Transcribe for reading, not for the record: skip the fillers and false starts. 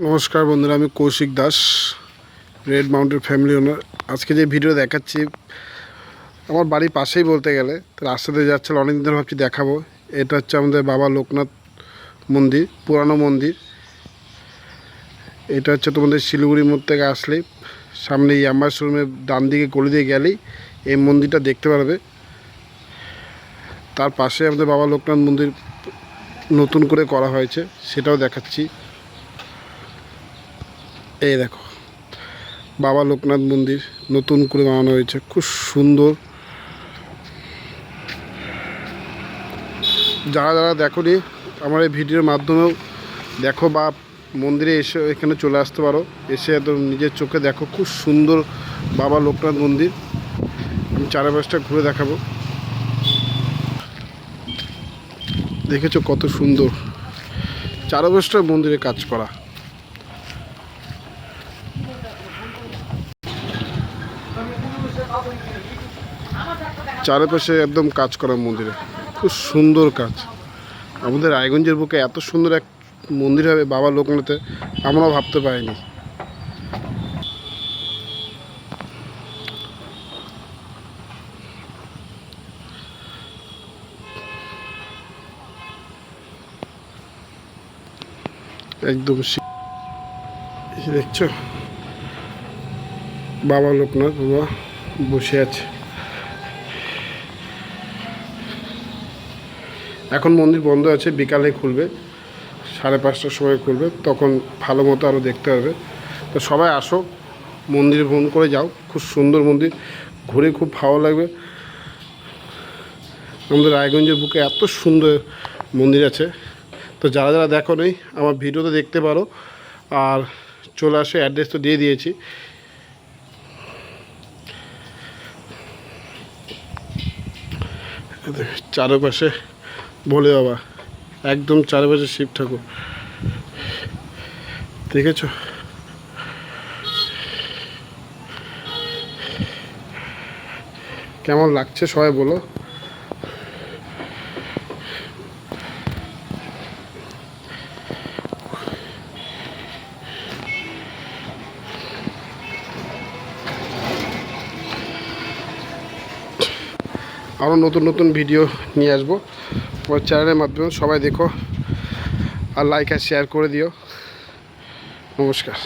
নমস্কার বন্ধুরা, আমি Koushik Das, red mountain family owner. আজকে যে ভিডিও দেখাচ্ছি আমার বাড়ির পাশেই বলতে গেলে, তো রাস্তাতে যাচ্ছিল, অনেকদিন ধরে ভাবছি দেখাবো। এটা হচ্ছে আমাদের বাবা লোকনাথ মন্দির, পুরানো মন্দির। এটা হচ্ছে তোমাদের শিলিগুড়ির মোড় থেকে আসলেই সামনে ইয়াম্বার শোরুমের ডান দিকে গলি দিয়ে গেলেই এই মন্দিরটা দেখতে পারবে। তার পাশে আমাদের বাবা লোকনাথ মন্দির নতুন করে করা হয়েছে, সেটাও দেখাচ্ছি। এই দেখো, বাবা লোকনাথ মন্দির নতুন করে বানানো হয়েছে, খুব সুন্দর। যারা যারা দেখোনি আমার এই ভিডিওর মাধ্যমেও দেখো, বা মন্দিরে এসে এখানে চলে আসতে পারো, এসে একদম নিজের চোখে দেখো, খুব সুন্দর বাবা লোকনাথ মন্দির। আমি চারপাশটা ঘুরে দেখাবো। দেখেছো কত সুন্দর চারপাশটা মন্দিরে কাজ করা। চারপাশে একদম কাজ করা মন্দিরে, খুব সুন্দর কাজ। আমাদের রায়গঞ্জের বুকে এত সুন্দর এক মন্দির হবে বাবা লোকনাথে, আমরাও ভাবতে পারিনি। একদম দেখছো বাবা লোকনাথ বাবা বসে আছে। এখন মন্দির বন্ধ আছে, বিকালে খুলবে, 5:30টার সময় খুলবে, তখন ভালো মতো আরও দেখতে হবে। তো সবাই আসো, মন্দিরে ভ্রমণ করে যাও, খুব সুন্দর মন্দির, ঘুরে খুব ভালো লাগবে। আমাদের রায়গঞ্জের বুকে এত সুন্দর মন্দির আছে। তো যারা যারা দেখো নেই আমার ভিডিওতে দেখতে পারো, আর চলে আসো, অ্যাড্রেস তো দিয়ে দিয়েছি। চারপাশে ভোলে বাবা, একদম চারপাশে শিব ঠাকুর, দেখেছো? কেমন লাগছে সবাই বলো। আরও নতুন নতুন ভিডিও নিয়ে আসবো আমার চ্যানেলের মাধ্যমে। সবাই দেখো আর লাইক আর শেয়ার করে দিও। নমস্কার।